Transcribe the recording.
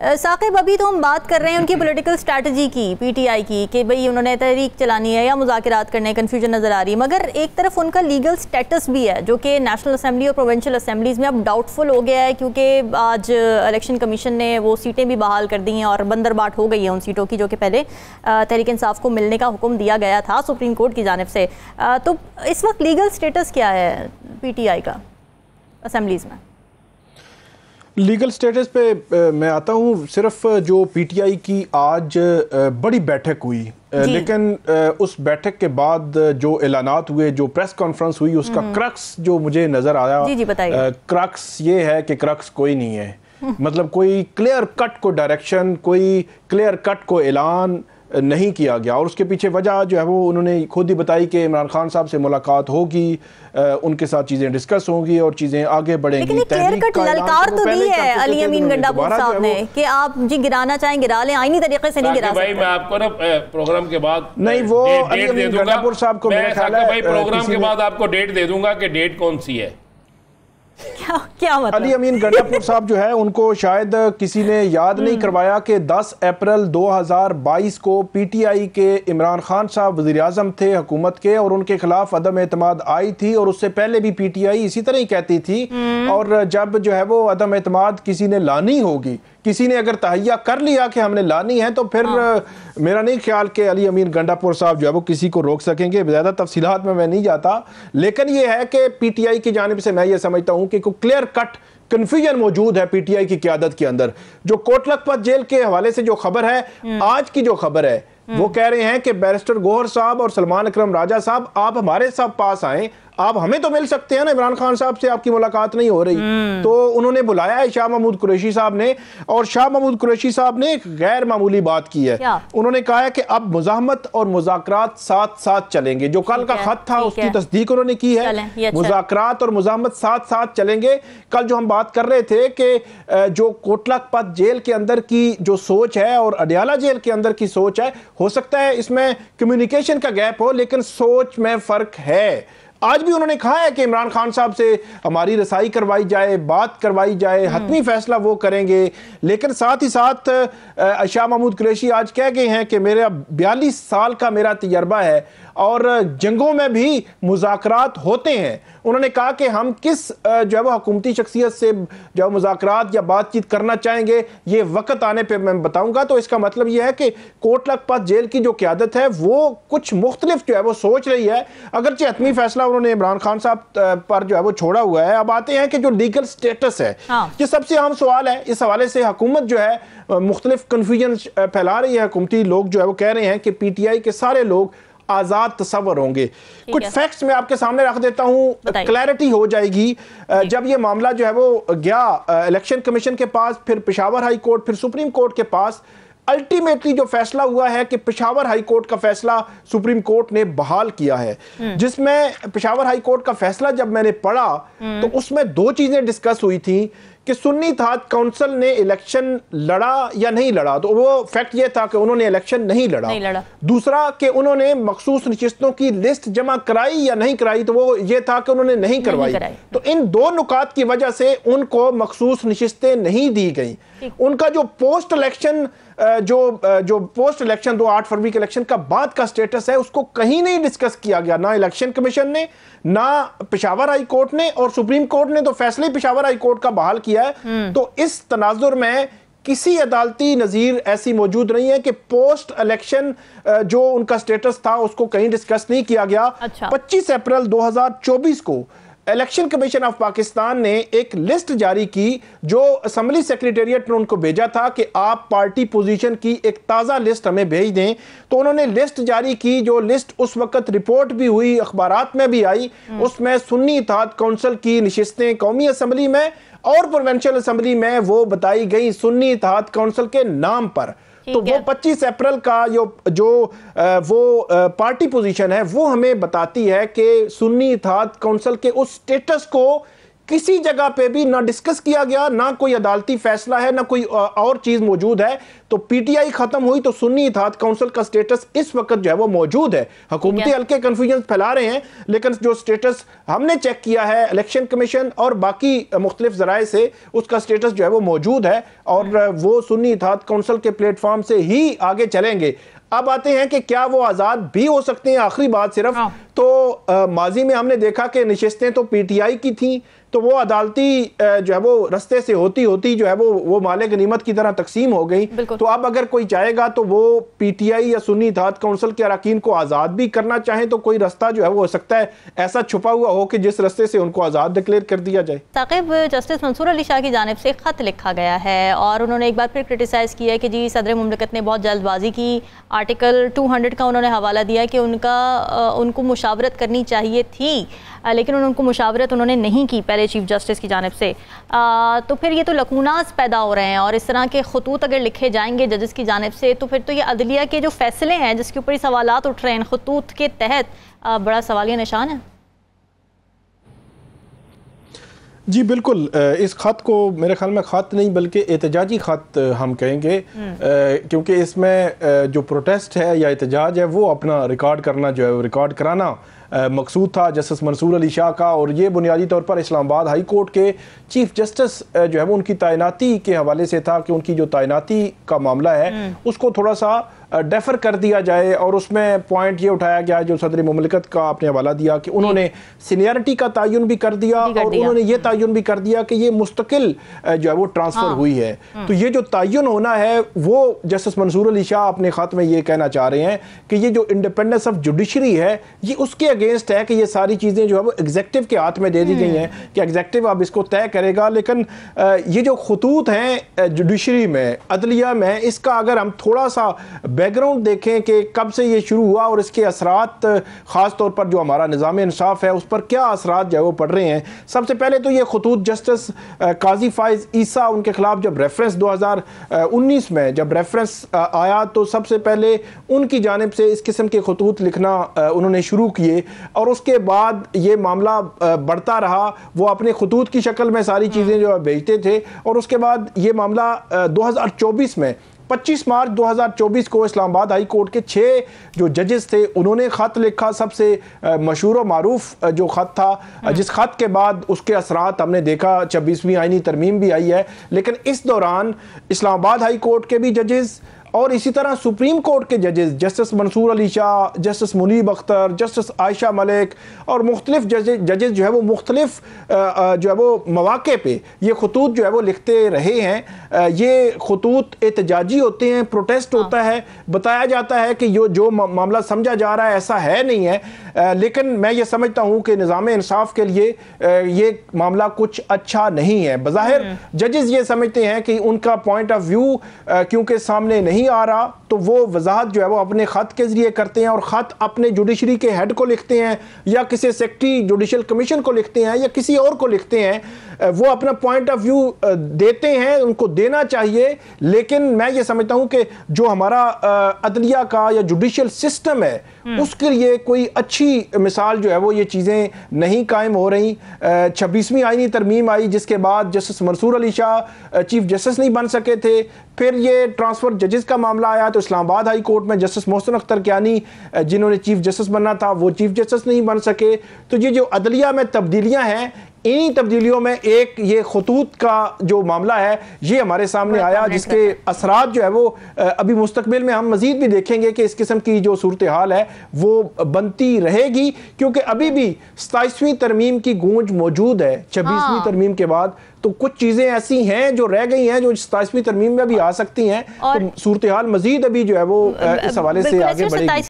साकिब, अभी तो हम बात कर रहे हैं उनकी पॉलिटिकल स्ट्रैटेजी की, पीटीआई की, कि भाई उन्होंने तहरीक चलानी है या मुज़ाकरात करने, कन्फ्यूजन नज़र आ रही है, मगर एक तरफ उनका लीगल स्टेटस भी है जो कि नेशनल असेंबली और प्रोविंशियल असेंबलीज़ में अब डाउटफुल हो गया है, क्योंकि आज इलेक्शन कमीशन ने वो सीटें भी बहाल कर दी हैं और बंदरबाट हो गई है उन सीटों की जो कि पहले तहरीक इंसाफ को मिलने का हुक्म दिया गया था सुप्रीम कोर्ट की जानिब से। तो इस वक्त लीगल स्टेटस क्या है पीटीआई का असेंबलीज़ में? लीगल स्टेटस पे मैं आता हूँ। सिर्फ जो पीटीआई की आज बड़ी बैठक हुई, लेकिन उस बैठक के बाद जो ऐलानात हुए, जो प्रेस कॉन्फ्रेंस हुई, उसका क्रक्स जो मुझे नज़र आया, जी बताइए। क्रक्स ये है कि क्रक्स कोई नहीं है। मतलब कोई क्लियर कट को डायरेक्शन, कोई क्लियर कट को ऐलान नहीं किया गया। और उसके पीछे वजह जो है वो उन्होंने खुद ही बताई कि इमरान खान साहब से मुलाकात होगी, उनके साथ चीजें डिस्कस होंगी और चीजें आगे बढ़ेंगी। लेकिन क्लियर कट ललकार तो दी है अली अमीन गंडापुर साहब ने कि आप जी गिराना चाहें गिरा लें, आईनी तरीके से नहीं गिरा सकते। भाई मैं आपको ना प्रोग्राम के बाद नहीं, वो अली अमीन गंडापुर साहब को मेरा ख्याल है भाई प्रोग्राम के बाद आपको डेट दे दूंगा कि डेट कौन सी है। क्या मतलब? अली अमीन गंडापुर साहब जो है उनको शायद किसी ने याद नहीं करवाया कि 10 अप्रैल 2022 को पीटीआई के इमरान खान साहब वज़ीर आज़म थे हुकूमत के, और उनके खिलाफ अदम एतमाद आई थी, और उससे पहले भी पीटीआई इसी तरह ही कहती थी। और जब जो है वो अदम एतमाद किसी ने लानी होगी, किसी ने अगर तहैया कर लिया कि हमने लानी है, तो फिर मेरा नहीं ख्याल कि अली अमीन गंडापुर साहब जो है वो किसी को रोक सकेंगे। ज़्यादा तफसीलात में मैं नहीं जाता, लेकिन ये है कि पीटीआई की जानिब से मैं ये समझता हूँ कि कोई क्लियर कट कन्फ्यूजन मौजूद है पीटीआई की क़यादत के अंदर। जो कोट लखपत जेल के हवाले से जो खबर है, आज की जो खबर है, वो कह रहे हैं कि बैरिस्टर गौहर साहब और सलमान अकरम राजा साहब, आप हमारे साथ पास आए, आप हमें तो मिल सकते हैं ना, इमरान खान साहब से आपकी मुलाकात नहीं हो रही। तो उन्होंने बुलाया है शाह महमूद कुरैशी साहब ने, और शाह महमूद कुरैशी साहब ने एक गैर मामूली बात की है। उन्होंने कहा है कि अब मुज़ाहमत और मुज़ाकरात साथ साथ चलेंगे। जो कल का खत था उसकी तस्दीक उन्होंने की है। मुज़ाकरात और मुज़ाहमत साथ साथ चलेंगे। कल जो हम बात कर रहे थे कि जो कोट लखपत जेल के अंदर की जो सोच है और अडयाला जेल के अंदर की सोच है, हो सकता है इसमें कम्युनिकेशन का गैप हो, लेकिन सोच में फर्क है। आज भी उन्होंने कहा है कि इमरान खान साहब से हमारी रसाई करवाई जाए, बात करवाई जाए, हतमी फैसला वो करेंगे। लेकिन साथ ही साथ शाह महमूद कुरैशी आज कह गए हैं कि मेरा 42 साल का मेरा तजर्बा है और जंगों में भी मुज़ाकरात होते हैं। उन्होंने कहा कि हम किस जो है वो हुकूमती शख्सियत से जो मुज़ाकरात या बातचीत करना चाहेंगे, ये वक्त आने पे मैं बताऊंगा। तो इसका मतलब ये है कि कोट लखपत जेल की जो क़यादत है वो कुछ मुख्तलिफ जो है वो सोच रही है। अगरचे हतमी फैसला उन्होंने इमरान खान साहब पर जो है वो छोड़ा हुआ है। अब आते हैं कि जो लीगल स्टेटस है, ये सबसे अहम सवाल है। इस हवाले से हुकूमत जो है मुख्तलिफ कन्फ्यूजन फैला रही है। हुकूमती लोग जो है वो कह रहे हैं कि पीटीआई के सारे लोग आजाद तस्वर होंगे। कुछ फैक्ट्स मैं आपके सामने रख देता हूं, क्लैरिटी हो जाएगी। जब ये मामला जो है वो गया इलेक्शन कमीशन के पास, फिर पेशावर हाई कोर्ट, फिर सुप्रीम कोर्ट के पास, अल्टीमेटली जो फैसला हुआ है कि पेशावर हाई कोर्ट का फैसला सुप्रीम कोर्ट ने बहाल किया है। जिसमें पेशावर हाई कोर्ट का फैसला जब मैंने पढ़ा तो उसमें दो चीजें डिस्कस हुई थी कि सुन्नी इत्तेहाद काउंसिल ने इलेक्शन लड़ा या नहीं लड़ा। तो वो फैक्ट ये था कि उन्होंने इलेक्शन नहीं लड़ा। दूसरा कि उन्होंने मखसूस नशिस्तों की लिस्ट जमा कराई या नहीं कराई, तो वो ये था कि उन्होंने नहीं करवाई। तो इन दो नुकात की वजह से उनको मखसूस नशिस्तें नहीं दी गई। उनका जो पोस्ट इलेक्शन जो पोस्ट इलेक्शन 8 फरवरी के इलेक्शन का बाद का स्टेटस है, उसको कहीं नहीं डिस्कस किया गया, ना इलेक्शन कमीशन ने, ना पेशावर हाई कोर्ट ने, और सुप्रीम कोर्ट ने तो फैसले पेशावर हाई कोर्ट का बहाल किया है। तो इस तनाजुर में किसी अदालती नज़ीर ऐसी मौजूद नहीं है कि पोस्ट इलेक्शन जो उनका स्टेटस था उसको कहीं डिस्कस नहीं किया गया। 25 अप्रैल 2024 को इलेक्शन कमीशन ऑफ पाकिस्तान ने एक लिस्ट जारी की, जो असेंबली सेक्रेटेरिएट ने उनको भेजा था कि आप पार्टी पोजीशन की एक ताज़ा लिस्ट हमें भेज दें। तो उन्होंने लिस्ट जारी की, जो लिस्ट उस वक्त रिपोर्ट भी हुई, अखबारात में भी आई। उसमें सुन्नी इत्तेहाद काउंसिल की नशिस्तें कौमी असेंबली में और प्रोविंशियल असेंबली में वो बताई गई सुन्नी इत्तेहाद काउंसिल के नाम पर। तो वो 25 अप्रैल का जो पार्टी पोजीशन है वो हमें बताती है कि सुन्नी इत्तेहाद काउंसिल के उस स्टेटस को किसी जगह पे भी ना डिस्कस किया गया, ना कोई अदालती फैसला है, ना कोई और चीज मौजूद है। तो पीटीआई खत्म हुई तो सुन्नी इत्तेहाद काउंसिल का स्टेटस इस वक्त जो है वो मौजूद है। हुकूमती हल्के कंफ्यूजन फैला रहे हैं, लेकिन जो स्टेटस हमने चेक किया है इलेक्शन कमीशन और बाकी मुख्तलिफ जराए से, उसका स्टेटस जो है वो मौजूद है और वो सुन्नी इत्तेहाद काउंसिल के प्लेटफॉर्म से ही आगे चलेंगे। अब आते हैं कि क्या वो आज़ाद भी हो सकते हैं। आखिरी बात सिर्फ तो माजी में हमने देखा कि नशिस्तें तो पीटीआई की थी, तो वो अदालती जो है वो रस्ते से होती होती जो है वो माले गनीमत की तरह तकसीम हो गई। तो अब अगर कोई चाहेगा तो वो पीटीआई या सुन्नी इत्तेहाद काउंसिल के अरकान को आज़ाद भी करना चाहे तो कोई रास्ता जो है वो हो सकता है ऐसा छुपा हुआ हो कि जिस रास्ते से उनको आज़ाद डिक्लेयर कर दिया जाए। साकिब, जस्टिस मंसूर अली शाह की जानिब से ख़त लिखा गया है और उन्होंने एक बार फिर क्रिटिसाइज़ किया कि जी सदर मुमलिकत ने बहुत जल्दबाजी की। आर्टिकल 200 का उन्होंने हवाला दिया कि उनको मुशावरत करनी चाहिए थी, लेकिन उनको मुशावरत उन्होंने नहीं की पहले चीफ जस्टिस की जानिब से। तो फिर ये तो लकूनास पैदा हो रहे हैं और इस तरह के खतूत अगर लिखे जाएंगे जजेस की जानिब से तो फिर तो ये अदलिया के जो फैसले हैं जिसके ऊपर सवालात उठ रहे हैं खतूत के तहत, बड़ा सवालिया निशान है। जी बिल्कुल, इस ख़त को मेरे ख्याल में ख़त नहीं बल्कि एहतजाजी ख़त हम कहेंगे, क्योंकि इसमें जो प्रोटेस्ट है या एहतजाज है वो अपना रिकॉर्ड करना जो है रिकॉर्ड कराना मकसूद था जस्टिस मंसूर अली शाह का। और ये बुनियादी तौर पर इस्लामाबाद हाई कोर्ट के चीफ जस्टिस जो है वो उनकी तैनाती के हवाले से था कि उनकी जो तैनाती का मामला है उसको थोड़ा सा डेफर कर दिया जाए। और उसमें पॉइंट ये उठाया गया जो सदर मुमलिकत का आपने हवाला दिया कि उन्होंने सीनियरिटी का तयन भी कर दिया और उन्होंने ये तयन भी कर दिया कि ये मुस्तकिल जो है वो ट्रांसफ़र हुई है। तो ये जो तयन होना है वो जस्टिस मंसूर अली शाह अपने ख़त में ये कहना चाह रहे हैं कि ये जो इंडिपेंडेंस ऑफ जुडिशरी है ये उसके अगेंस्ट है कि ये सारी चीज़ें जो है वो एग्जेक्टिव के हाथ में दे दी गई हैं कि एग्जेक्टिव अब इसको तय करेगा। लेकिन ये जो खतूत हैं जुडिशरी में, अदलिया में, इसका अगर हम थोड़ा सा बैकग्राउंड देखें कि कब से ये शुरू हुआ और इसके असरात ख़ास तौर पर जो हमारा निज़ाम इंसाफ है उस पर क्या असरात जो है वो पड़ रहे हैं। सबसे पहले तो ये खतूत जस्टिस काजी फाइज ईसा उनके खिलाफ जब रेफरेंस 2019 में जब रेफरेंस आया तो सबसे पहले उनकी जानिब से इस किस्म के खतूत लिखना उन्होंने शुरू किए और उसके बाद ये मामला बढ़ता रहा। वो अपने खतूत की शक्ल में सारी चीज़ें जो भेजते थे और उसके बाद ये मामला 2024 में 25 मार्च 2024 को इस्लामाबाद हाई कोर्ट के 6 जो जजेस थे उन्होंने ख़त लिखा। सबसे मशहूर और मारूफ जो ख़त था जिस ख़त के बाद उसके असरात हमने देखा 26वीं आईनी तरमीम भी आई है। लेकिन इस दौरान इस्लामाबाद हाई कोर्ट के भी जजेस और इसी तरह सुप्रीम कोर्ट के जजेस justice Mansoor Ali Shah, justice Munib Akhtar, justice Ayesha Malik और मुख्तलिफ जजेस जो है वो मुख्तलिफ जो है वो मौके पे ये खतूत जो है वो लिखते रहे हैं। ये खतूत एहतजाजी होते हैं, प्रोटेस्ट होता है, बताया जाता है कि जो मामला समझा जा रहा है ऐसा है नहीं है। लेकिन मैं ये समझता हूँ कि निज़ाम इंसाफ के लिए ये मामला कुछ अच्छा नहीं है। बज़ाहिर जजेस ये समझते हैं कि उनका पॉइंट ऑफ व्यू क्योंकि सामने नहीं आ रहा तो वो वजाहत जो है वो अपने ख़त के जरिए करते हैं और ख़त अपने जुडिशरी के हेड को लिखते हैं या किसी सेक्रेटरी जुडिशल कमीशन को लिखते हैं या किसी और को लिखते हैं। वो अपना पॉइंट ऑफ व्यू देते हैं, उनको देना चाहिए। लेकिन मैं ये समझता हूं कि जो हमारा अदलिया का या जुडिशल सिस्टम है उसके लिए कोई अच्छी मिसाल जो है वो ये चीज़ें नहीं कायम हो रही। 26वीं आईनी तरमीम आई जिसके बाद justice Mansoor Ali Shah chief justice नहीं बन सके थे। फिर ये ट्रांसफ़र जजेस का मामला आया तो इस्लामाबाद हाई कोर्ट में जस्टिस मोहसिन अख्तर कियानी जिन्होंने चीफ जस्टिस बनना था वो चीफ जस्टिस नहीं बन सके। तो ये जो अदलिया में तब्दीलियां हैं इन्हीं तब्दीलियों में एक ये खतूत का जो मामला है ये हमारे सामने आया जिसके असरात जो है वो अभी मुस्तकबिल में हम मजीद भी देखेंगे कि इस किस्म की जो सूरत हाल है वो बनती रहेगी क्योंकि अभी भी 27वीं तरमीम की गूंज मौजूद है 26वीं तरमीम के बाद। तो कुछ चीज़ें ऐसी हैं जो रह गई हैं जो 27वीं तरमीम में भी आ सकती हैं। तो सूरत हाल मजीद अभी जो है वो इस हवाले से आगे बढ़ेगी।